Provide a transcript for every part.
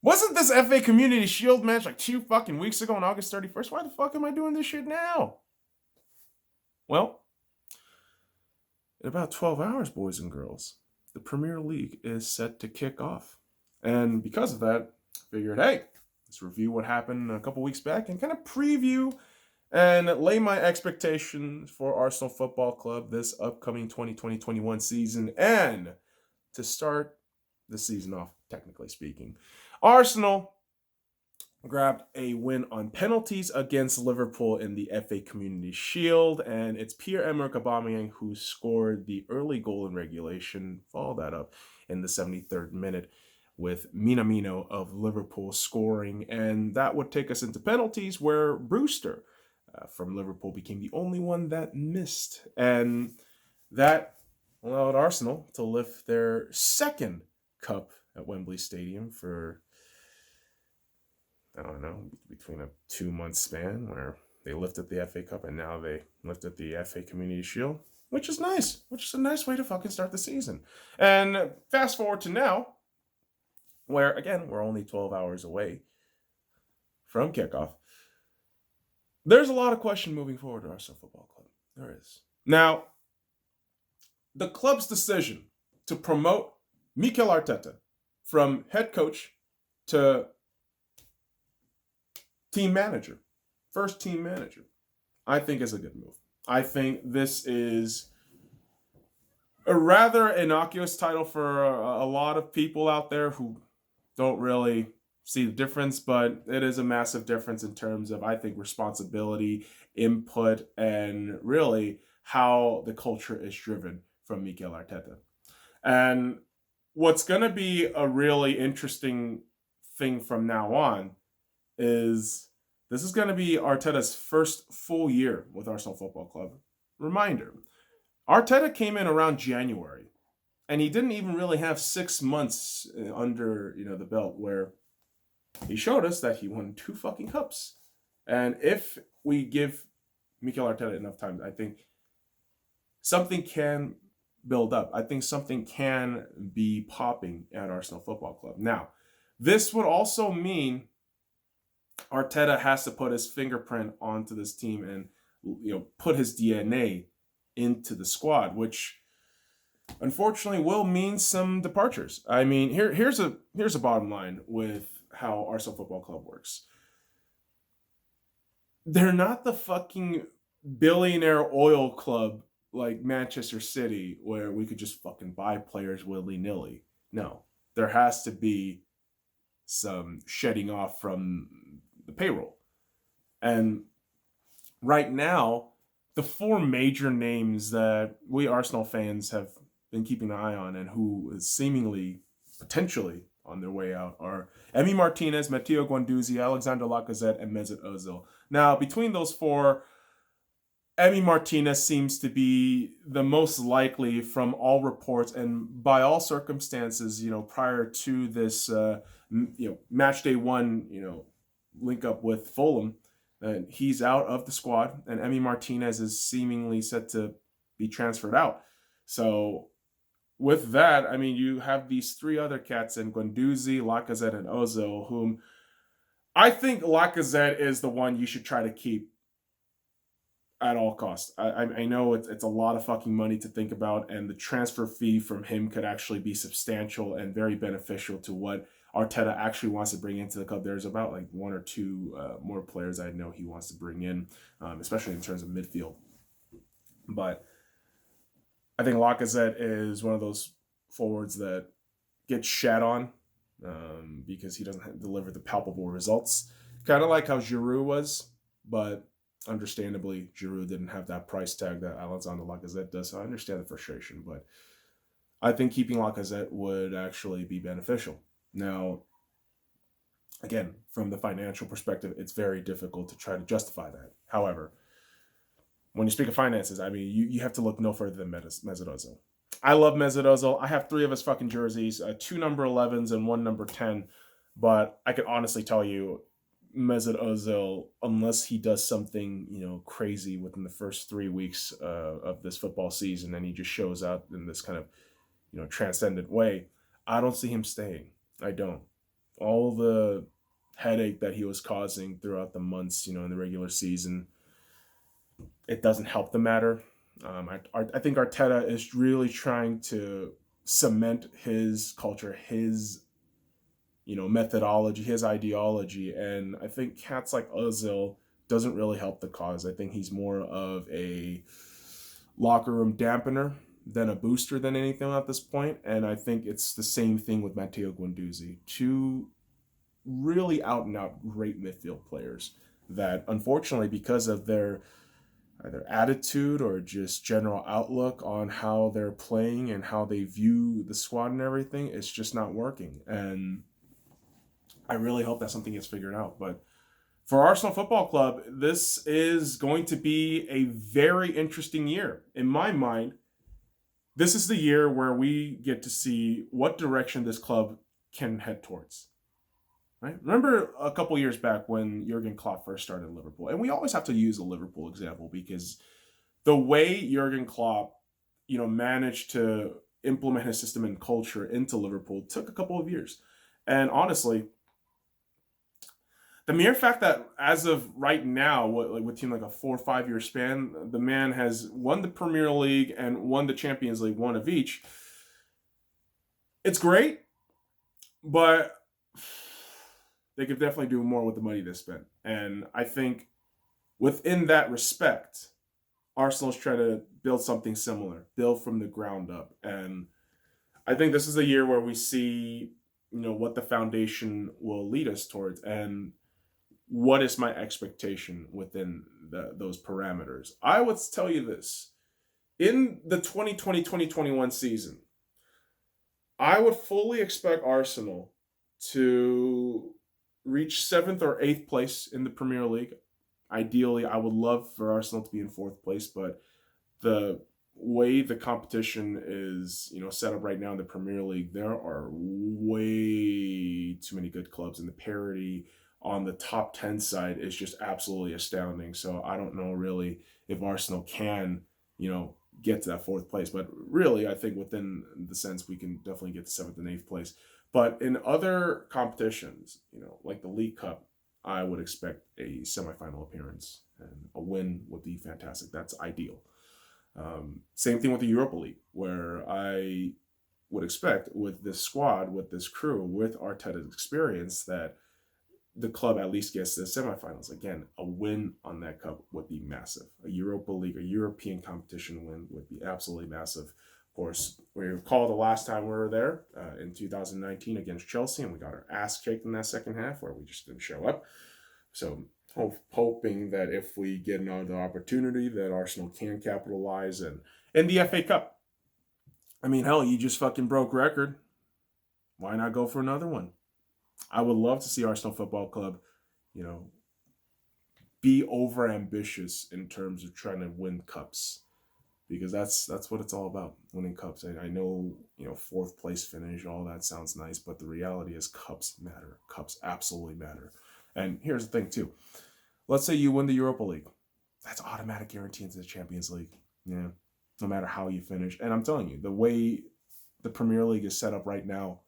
Wasn't this FA Community Shield match like 2 fucking weeks ago on August 31st? Why the fuck am I doing this shit now? Well, in about 12 hours, boys and girls, the Premier League is set to kick off. And because of that, I figured, hey, let's review what happened a couple weeks back and kind of preview and lay my expectations for Arsenal Football Club this upcoming 2020-21 season. And to start the season off, technically speaking, Arsenal grabbed a win on penalties against Liverpool in the FA Community Shield, and it's Pierre-Emerick Aubameyang who scored the early goal in regulation. Follow that up in the 73rd minute with Minamino of Liverpool scoring, and that would take us into penalties where Brewster from Liverpool became the only one that missed, and that allowed Arsenal to lift their second cup at Wembley Stadium for, I don't know, between a 2 month span where they lifted the FA Cup and now they lifted the FA Community Shield, which is nice, which is a nice way to fucking start the season. And fast forward to now, where again, we're only 12 hours away from kickoff. There's a lot of question moving forward to Arsenal Football Club. There is. Now, the club's decision to promote Mikel Arteta from head coach to team manager, first team manager, I think is a good move. I think this is a rather innocuous title for a lot of people out there who don't really see the difference, but it is a massive difference in terms of, I think, responsibility, input, and really how the culture is driven from Mikel Arteta. And what's going to be a really interesting thing from now on is this is going to be Arteta's first full year with Arsenal Football Club. Reminder, Arteta came in around January, and he didn't even really have 6 months under the belt where he showed us that he won 2 fucking cups. And if we give Mikel Arteta enough time, I think something can build up. I think something can be popping at Arsenal Football Club. Now, this would also mean Arteta has to put his fingerprint onto this team and put his DNA into the squad, which unfortunately will mean some departures. I mean, here's a bottom line with how Arsenal Football Club works. They're not the fucking billionaire oil club like Manchester City where we could just fucking buy players willy-nilly. No, there has to be some shedding off from the payroll. And right now, the 4 major names that we Arsenal fans have been keeping an eye on and who is seemingly, potentially on their way out are Emi Martinez, Matteo Guendouzi, Alexander Lacazette, and Mesut Ozil. Now, between those 4, Emi Martinez seems to be the most likely from all reports and by all circumstances, prior to this, match day 1, link up with Fulham. And he's out of the squad, and Emi Martinez is seemingly set to be transferred out. So with that, I mean, you have these 3 other cats in Guendouzi, Lacazette, and Ozil, whom I think Lacazette is the one you should try to keep at all costs. I know it's a lot of fucking money to think about, and the transfer fee from him could actually be substantial and very beneficial to what Arteta actually wants to bring into the club. There's about like 1 or 2 more players I know he wants to bring in, especially in terms of midfield. But I think Lacazette is one of those forwards that gets shat on because he doesn't deliver the palpable results. Kind of like how Giroud was, but understandably, Giroud didn't have that price tag that Alexander Lacazette does, so I understand the frustration, but I think keeping Lacazette would actually be beneficial. Now, again, from the financial perspective, it's very difficult to try to justify that. However, when you speak of finances, I mean, you have to look no further than Mesut Ozil. I love Mesut Ozil. I have 3 of his fucking jerseys, 2 number 11s and 1 number 10, but I can honestly tell you, Mesut Ozil, unless he does something, crazy within the first 3 weeks of this football season and he just shows up in this kind of, transcendent way, I don't see him staying. I don't. all the headache that he was causing throughout the months, in the regular season, it doesn't help the matter. I think Arteta is really trying to cement his culture, his methodology, his ideology, and I think cats like Ozil doesn't really help the cause. I think he's more of a locker room dampener than a booster than anything at this point, and I think it's the same thing with Matteo Guendouzi. Two really out and out great midfield players that, unfortunately, because of their either attitude or just general outlook on how they're playing and how they view the squad and everything, it's just not working. And I really hope that something gets figured out. But for Arsenal Football Club, this is going to be a very interesting year. In my mind, this is the year where we get to see what direction this club can head towards. Right? Remember a couple years back when Jurgen Klopp first started at Liverpool, and we always have to use a Liverpool example because the way Jurgen Klopp, managed to implement his system and culture into Liverpool took a couple of years. And honestly, the mere fact that as of right now, with team like a 4 or 5 year span, the man has won the Premier League and won the Champions League, one of each. It's great, but they could definitely do more with the money they spent. And I think within that respect, Arsenal's trying to build something similar, build from the ground up. And I think this is a year where we see, what the foundation will lead us towards and what is my expectation within those parameters. I would tell you this. In the 2020-2021 season, I would fully expect Arsenal to reach 7th or 8th place in the Premier League. Ideally, I would love for Arsenal to be in 4th place, but the way the competition is, set up right now in the Premier League, there are way too many good clubs, and the parity on the top 10 side is just absolutely astounding. So I don't know really if Arsenal can, get to that 4th place. But really, I think within the sense we can definitely get to 7th and 8th place. But in other competitions, like the League Cup, I would expect a semifinal appearance, and a win would be fantastic. That's ideal. Same thing with the Europa League, where I would expect with this squad, with this crew, with Arteta's experience, that the club at least gets to the semifinals. Again, a win on that cup would be massive. A Europa League, a European competition win would be absolutely massive. Of course, we recall the last time we were there in 2019 against Chelsea, and we got our ass kicked in that second half where we just didn't show up. So hoping that if we get another opportunity that Arsenal can capitalize. And in the FA Cup, I mean, hell, you just fucking broke record. Why not go for another one? I would love to see Arsenal Football Club, be over ambitious in terms of trying to win cups, because that's what it's all about, winning cups. I know, 4th place finish, all that sounds nice, but the reality is cups matter. Cups absolutely matter. And here's the thing too. Let's say you win the Europa League. That's automatic guarantee into the Champions League. Yeah, no matter how you finish. And I'm telling you, the way the Premier League is set up right now,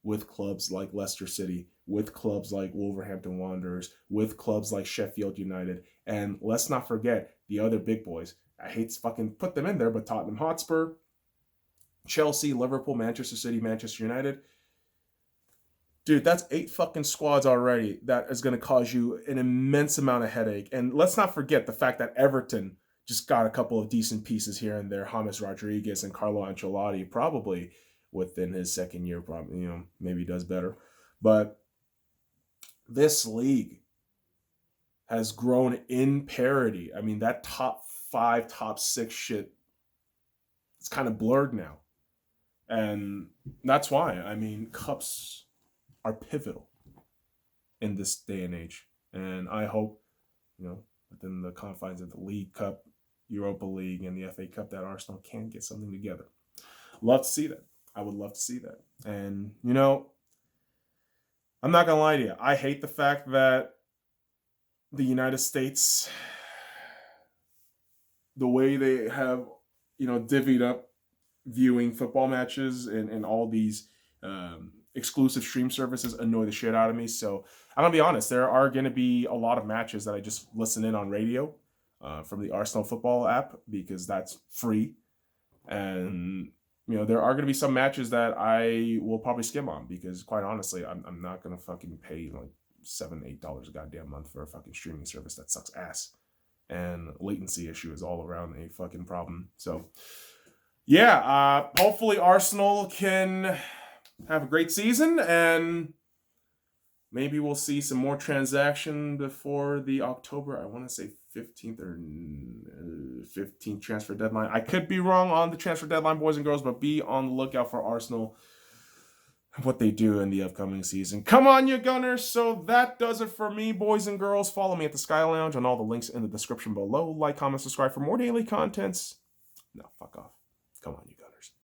with clubs like Leicester City, with clubs like Wolverhampton Wanderers, with clubs like Sheffield United, and let's not forget the other big boys. I hate to fucking put them in there, but Tottenham Hotspur, Chelsea, Liverpool, Manchester City, Manchester United. Dude, that's 8 fucking squads already that is going to cause you an immense amount of headache. And let's not forget the fact that Everton just got a couple of decent pieces here and there. James Rodriguez and Carlo Ancelotti, probably within his second year, probably, maybe does better. But this league has grown in parity. I mean, that top 5, top 6 shit, it's kind of blurred now. And that's why, cups are pivotal in this day and age. And I hope, within the confines of the League Cup, Europa League, and the FA Cup, that Arsenal can get something together. Love to see that. I would love to see that. And, I'm not going to lie to you. I hate the fact that the United States, the way they have, divvied up viewing football matches and all these exclusive stream services annoy the shit out of me. So I'm gonna be honest, there are gonna be a lot of matches that I just listen in on radio from the Arsenal football app because that's free. And there are gonna be some matches that I will probably skim on because quite honestly, I'm not gonna fucking pay like $7-8 a goddamn month for a fucking streaming service that sucks ass. And latency issue is all around a fucking problem. So yeah, hopefully Arsenal can have a great season, and maybe we'll see some more transaction before the October, I want to say 15th or 15th transfer deadline. I could be wrong on the transfer deadline, boys and girls, but be on the lookout for Arsenal, what they do in the upcoming season. Come on, you Gunners. So that does it for me, boys and girls. Follow me at the Sky Lounge on all the links in the description below. Like, comment, subscribe for more daily contents. No, fuck off. Come on, you guys.